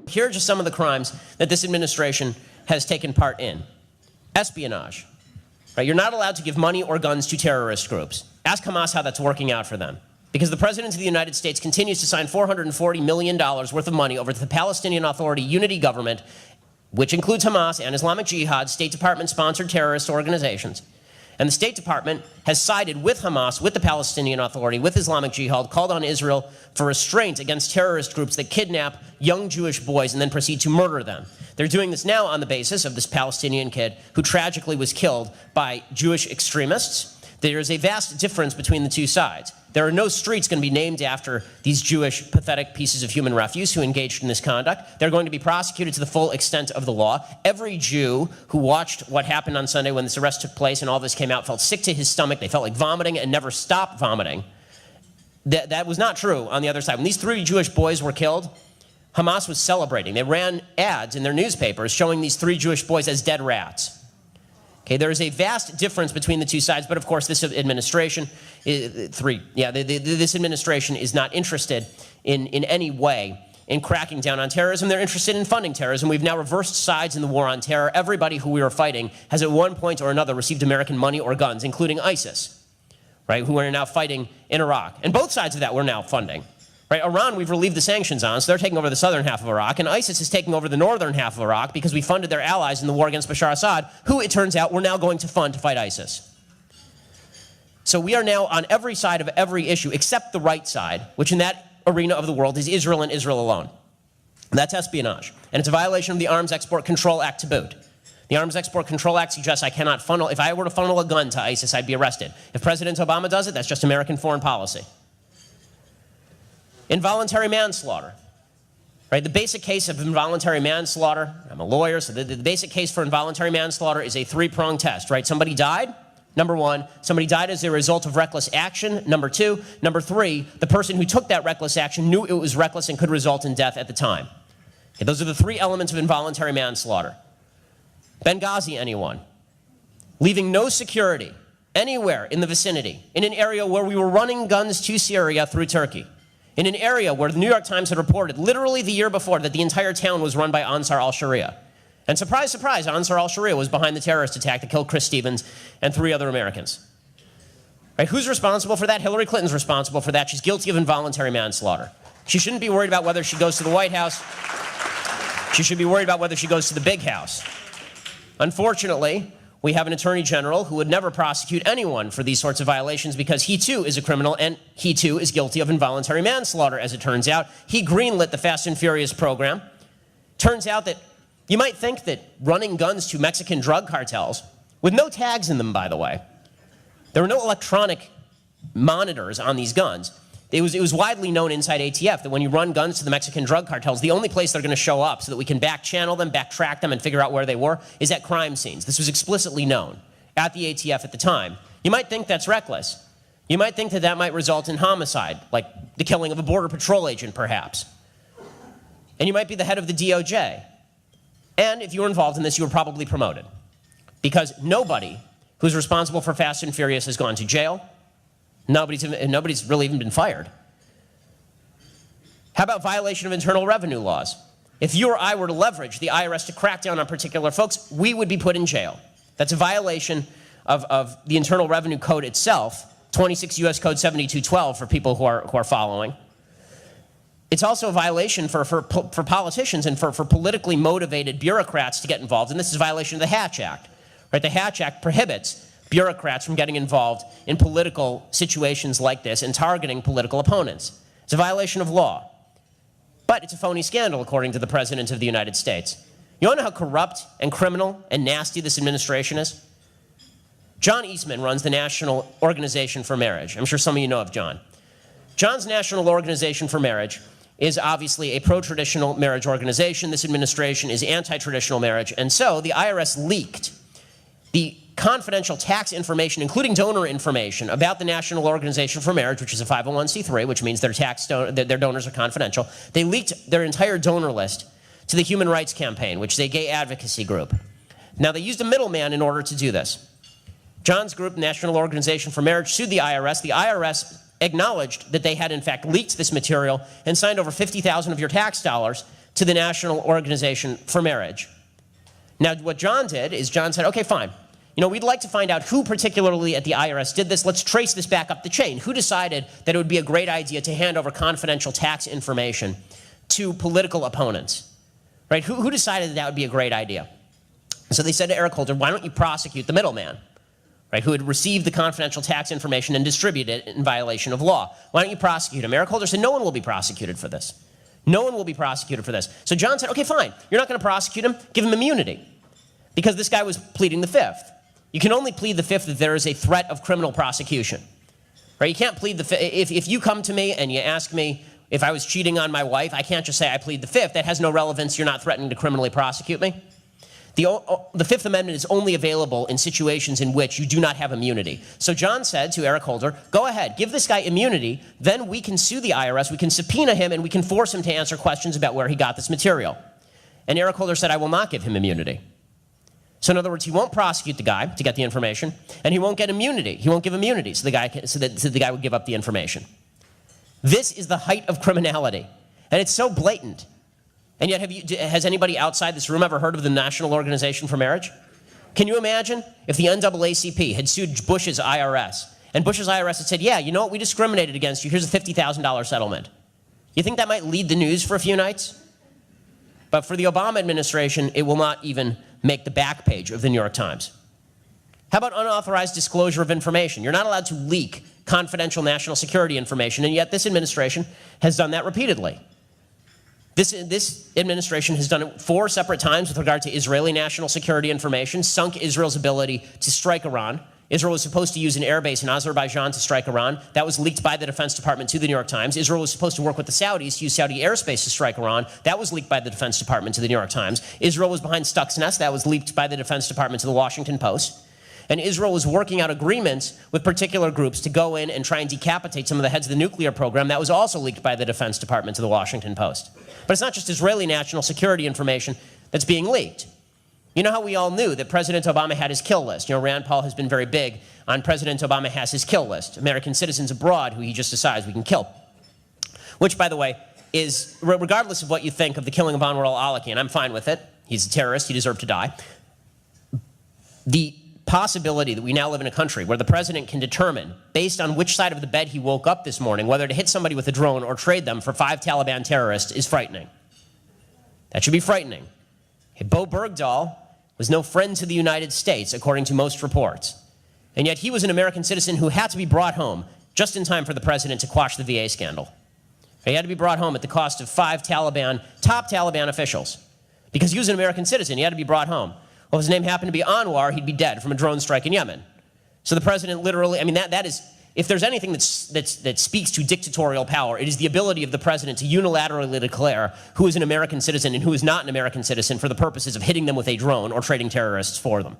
Here are just some of the crimes that this administration has taken part in. Espionage. Right? You're not allowed to give money or guns to terrorist groups. Ask Hamas how that's working out for them. Because the President of the United States continues to sign $440 million worth of money over to the Palestinian Authority unity government, which includes Hamas and Islamic Jihad, State Department-sponsored terrorist organizations. And the State Department has sided with Hamas, with the Palestinian Authority, with Islamic Jihad, called on Israel for restraint against terrorist groups that kidnap young Jewish boys and then proceed to murder them. They're doing this now on the basis of this Palestinian kid who tragically was killed by Jewish extremists. There is a vast difference between the two sides. There are no streets going to be named after these Jewish pathetic pieces of human refuse who engaged in this conduct. They're going to be prosecuted to the full extent of the law. Every Jew who watched what happened on Sunday when this arrest took place and all this came out felt sick to his stomach. They felt like vomiting and never stopped vomiting. That was not true on the other side. When these 3 Jewish boys were killed, Hamas was celebrating. They ran ads in their newspapers showing these 3 Jewish boys as dead rats. Okay, there is a vast difference between the two sides, but of course this administration, this administration is not interested in any way in cracking down on terrorism. They're interested in funding terrorism. We've now reversed sides in the war on terror. Everybody who we were fighting has at one point or another received American money or guns, including ISIS, right, who are now fighting in Iraq. And both sides of that we're now funding. Right, Iran, we've relieved the sanctions on, so they're taking over the southern half of Iraq, and ISIS is taking over the northern half of Iraq because we funded their allies in the war against Bashar Assad, who, it turns out, we're now going to fund to fight ISIS. So we are now on every side of every issue, except the right side, which in that arena of the world is Israel and Israel alone. And that's espionage, and it's a violation of the Arms Export Control Act to boot. The Arms Export Control Act suggests I cannot funnel, if I were to funnel a gun to ISIS, I'd be arrested. If President Obama does it, that's just American foreign policy. Involuntary manslaughter, right? The basic case of involuntary manslaughter, I'm a lawyer, so the basic case for involuntary manslaughter is a 3-pronged test, right? Somebody died, number 1. Somebody died as a result of reckless action, number 2. Number 3, the person who took that reckless action knew it was reckless and could result in death at the time. Okay, those are the 3 elements of involuntary manslaughter. Benghazi, anyone? Leaving no security anywhere in the vicinity, in an area where we were running guns to Syria through Turkey. In an area where the New York Times had reported literally the year before that the entire town was run by Ansar al-Sharia. And surprise, surprise, Ansar al-Sharia was behind the terrorist attack that killed Chris Stevens and 3 other Americans. Right? Who's responsible for that? Hillary Clinton's responsible for that. She's guilty of involuntary manslaughter. She shouldn't be worried about whether she goes to the White House. She should be worried about whether she goes to the big house. Unfortunately, we have an attorney general who would never prosecute anyone for these sorts of violations because he too is a criminal and he too is guilty of involuntary manslaughter, as it turns out. He greenlit the Fast and Furious program. Turns out that you might think that running guns to Mexican drug cartels, with no tags in them, by the way, there were no electronic monitors on these guns. It was widely known inside ATF that when you run guns to the Mexican drug cartels, the only place they're going to show up so that we can back-channel them, backtrack them, and figure out where they were is at crime scenes. This was explicitly known at the ATF at the time. You might think that's reckless. You might think that that might result in homicide, like the killing of a Border Patrol agent, perhaps. And you might be the head of the DOJ. And if you were involved in this, you were probably promoted. Because nobody who's responsible for Fast and Furious has gone to jail. Nobody's really even been fired. How about violation of internal revenue laws? If you or I were to leverage the IRS to crack down on particular folks, we would be put in jail. That's a violation of the Internal Revenue Code itself, 26 U.S. Code 7212 for people who are following. It's also a violation for politicians and for politically motivated bureaucrats to get involved, and this is a violation of the Hatch Act. Right? The Hatch Act prohibits bureaucrats from getting involved in political situations like this and targeting political opponents. It's a violation of law. But it's a phony scandal, according to the President of the United States. You want to know how corrupt and criminal and nasty this administration is? John Eastman runs the National Organization for Marriage. I'm sure some of you know of John. John's National Organization for Marriage is obviously a pro-traditional marriage organization. This administration is anti-traditional marriage. And so the IRS leaked the confidential tax information, including donor information, about the National Organization for Marriage, which is a 501c3, which means their donors are confidential. They leaked their entire donor list to the Human Rights Campaign, which is a gay advocacy group. Now, they used a middleman in order to do this. John's group, National Organization for Marriage, sued the IRS. The IRS acknowledged that they had, in fact, leaked this material and signed over $50,000 of your tax dollars to the National Organization for Marriage. Now, what John did is John said, okay, fine. You know, we'd like to find out who particularly at the IRS did this. Let's trace this back up the chain. Who decided that it would be a great idea to hand over confidential tax information to political opponents? Right? Who decided that would be a great idea? So they said to Eric Holder, why don't you prosecute the middleman, right, who had received the confidential tax information and distributed it in violation of law? Why don't you prosecute him? Eric Holder said, no one will be prosecuted for this. No one will be prosecuted for this. So John said, okay, fine. You're not going to prosecute him. Give him immunity. Because this guy was pleading the fifth. You can only plead the fifth if there is a threat of criminal prosecution. Right? You can't plead the fifth. If you come to me and you ask me if I was cheating on my wife, I can't just say I plead the fifth. That has no relevance. You're not threatening to criminally prosecute me. The Fifth Amendment is only available in situations in which you do not have immunity. So John said to Eric Holder, go ahead, give this guy immunity, then we can sue the IRS, we can subpoena him, and we can force him to answer questions about where he got this material. And Eric Holder said, I will not give him immunity. So in other words, he won't prosecute the guy to get the information, and he won't get immunity. He won't give immunity so the guy would give up the information. This is the height of criminality, and it's so blatant. And yet, has anybody outside this room ever heard of the National Organization for Marriage? Can you imagine if the NAACP had sued Bush's IRS, and Bush's IRS had said, yeah, you know what, we discriminated against you, here's a $50,000 settlement. You think that might lead the news for a few nights? But for the Obama administration, it will not even make the back page of the New York Times. How about unauthorized disclosure of information? You're not allowed to leak confidential national security information, and yet this administration has done that repeatedly. This administration has done it 4 separate times with regard to Israeli national security information, sunk Israel's ability to strike Iran. Israel was supposed to use an airbase in Azerbaijan to strike Iran. That was leaked by the Defense Department to the New York Times. Israel was supposed to work with the Saudis to use Saudi airspace to strike Iran. That was leaked by the Defense Department to the New York Times. Israel was behind Stuxnet. That was leaked by the Defense Department to the Washington Post. And Israel was working out agreements with particular groups to go in and try and decapitate some of the heads of the nuclear program. That was also leaked by the Defense Department to the Washington Post. But it's not just Israeli national security information that's being leaked. You know how we all knew that President Obama had his kill list? You know, Rand Paul has been very big on President Obama has his kill list. American citizens abroad who he just decides we can kill. Which, by the way, is, regardless of what you think of the killing of Anwar al-Awlaki, and I'm fine with it. He's a terrorist. He deserved to die. The possibility that we now live in a country where the president can determine, based on which side of the bed he woke up this morning, whether to hit somebody with a drone or trade them for 5 Taliban terrorists is frightening. That should be frightening. Bo Bergdahl was no friend to the United States, according to most reports. And yet he was an American citizen who had to be brought home just in time for the president to quash the VA scandal. He had to be brought home at the cost of 5 top Taliban officials. Because he was an American citizen, he had to be brought home. Well, if his name happened to be Anwar, he'd be dead from a drone strike in Yemen. So the president literally, I mean, that is, if there's anything that speaks to dictatorial power, it is the ability of the president to unilaterally declare who is an American citizen and who is not an American citizen for the purposes of hitting them with a drone or trading terrorists for them.